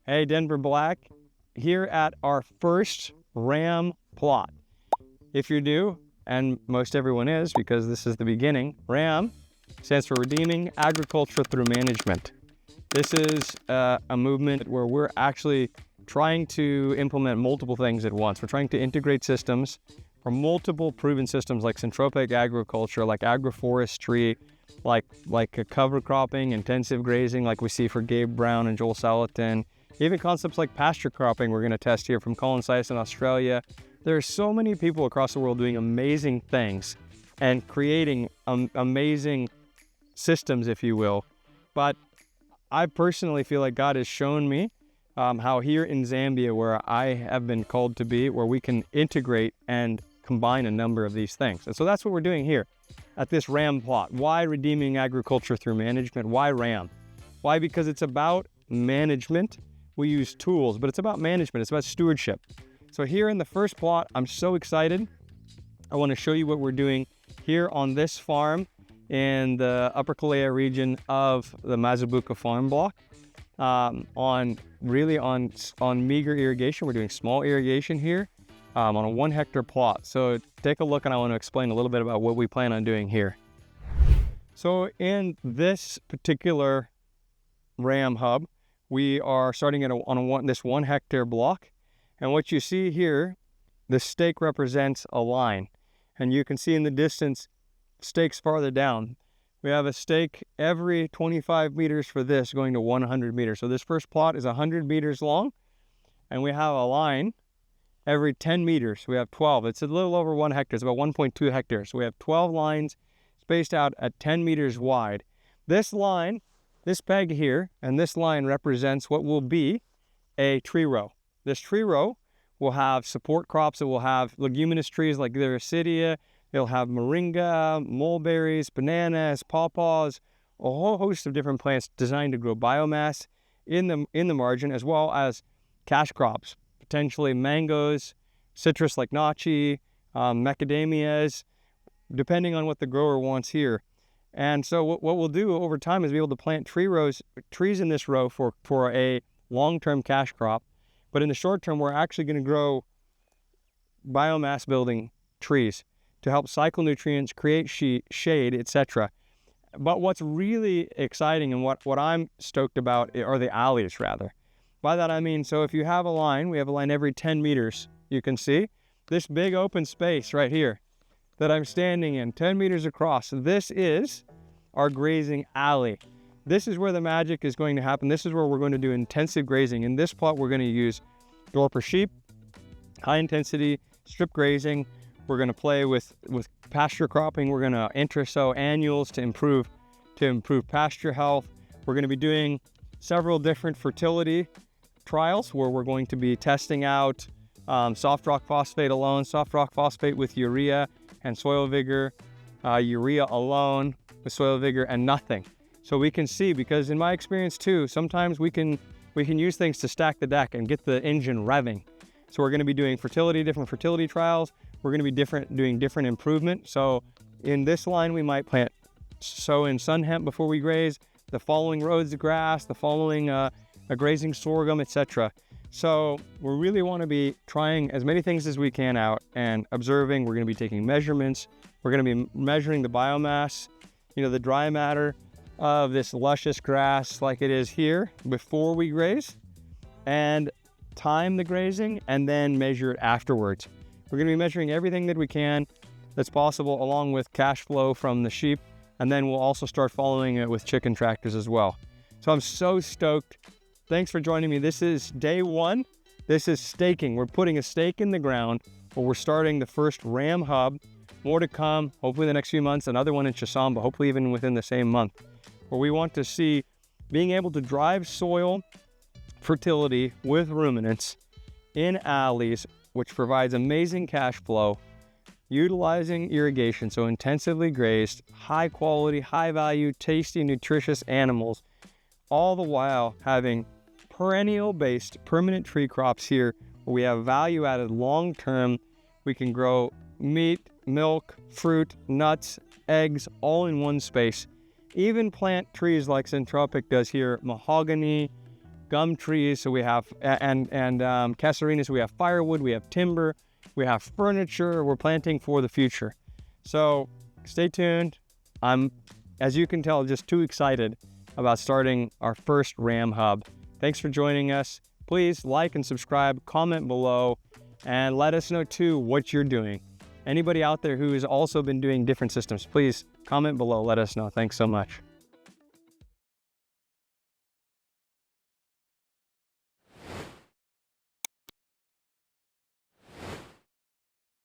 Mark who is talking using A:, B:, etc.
A: Hey, Denver Black, here at our first RAM plot. If you're new, and most everyone is because this is the beginning, RAM stands for Redeeming Agriculture Through Management. This is a movement where we're actually trying to implement multiple things at once. We're trying to integrate systems from multiple proven systems like syntropic agriculture, like agroforestry, like cover cropping, intensive grazing, like we see for Gabe Brown and Joel Salatin. Even concepts like pasture cropping we're going to test here from Colin Sykes in Australia. There are so many people across the world doing amazing things and creating amazing systems, if you will. But I personally feel like God has shown me how here in Zambia, where I have been called to be, where we can integrate and combine a number of these things. And so that's what we're doing here at this RAM plot. Why Redeeming Agriculture Through Management? Why RAM? Why? Because it's about management. We use tools, but it's about management. It's about stewardship. So here in the first plot, I'm so excited. I want to show you what we're doing here on this farm in the Upper Kaleya region of the Mazabuka farm block. On meager irrigation. We're doing small irrigation here on a 1 hectare plot. So take a look and I want to explain a little bit about what we plan on doing here. So in this particular RAM hub, we are starting at this 1 hectare block. And what you see here, the stake represents a line. And you can see in the distance, stakes farther down. We have a stake every 25 meters for this going to 100 meters. So this first plot is 100 meters long. And we have a line every 10 meters. We have 12. It's a little over 1 hectare. It's about 1.2 hectares. So we have 12 lines spaced out at 10 meters wide. This line, this peg here, and this line represents what will be a tree row. This tree row will have support crops. It will have leguminous trees like the Acidia. It'll have moringa, mulberries, bananas, pawpaws, a whole host of different plants designed to grow biomass in the margin, as well as cash crops, potentially mangoes, citrus like nachi, macadamias, depending on what the grower wants here. And so what we'll do over time is be able to plant trees in this row for a long-term cash crop. But in the short term, we're actually going to grow biomass building trees to help cycle nutrients, create shade, etc. But what's really exciting and what I'm stoked about are the alleys, rather. By that I mean, so if you have a line, we have a line every 10 meters, you can see this big open space right here that I'm standing in, 10 meters across. This is our grazing alley. This is where the magic is going to happen. This is where we're going to do intensive grazing. In this plot, we're going to use Dorper sheep, high intensity strip grazing. We're going to play with pasture cropping. We're going to intersow annuals to improve pasture health. We're going to be doing several different fertility trials where we're going to be testing out soft rock phosphate alone, soft rock phosphate with urea and soil vigor, urea alone with soil vigor, and nothing. So we can see, because in my experience too, sometimes we can use things to stack the deck and get the engine revving. So we're going to be doing different fertility trials. We're going to be doing different improvement. So in this line, we might sow in sun hemp before we graze, the following rows of grass, the following a grazing sorghum, etc. So we really want to be trying as many things as we can out and observing. We're going to be taking measurements. We're going to be measuring the biomass, the dry matter of this luscious grass like it is here before we graze, and time the grazing and then measure it afterwards. We're going to be measuring everything that we can that's possible, along with cash flow from the sheep, and then we'll also start following it with chicken tractors as well. So I'm so stoked. Thanks for joining me. This is day one. This is staking. We're putting a stake in the ground where we're starting the first RAM hub. More to come, hopefully in the next few months, another one in Chisamba, hopefully even within the same month, where we want to see being able to drive soil fertility with ruminants in alleys, which provides amazing cash flow, utilizing irrigation, so intensively grazed, high quality, high value, tasty, nutritious animals, all the while having perennial based permanent tree crops here where we have value added long term. We can grow meat, milk, fruit, nuts, eggs, all in one space. Even plant trees like Syntropic does here, mahogany, gum trees, so we have, and casuarinas, we have firewood, we have timber, we have furniture. We're planting for the future. So stay tuned. I'm, as you can tell, just too excited about starting our first RAM hub. Thanks for joining us. Please like and subscribe, comment below, and let us know too what you're doing. Anybody out there who has also been doing different systems, please comment below, let us know. Thanks so much.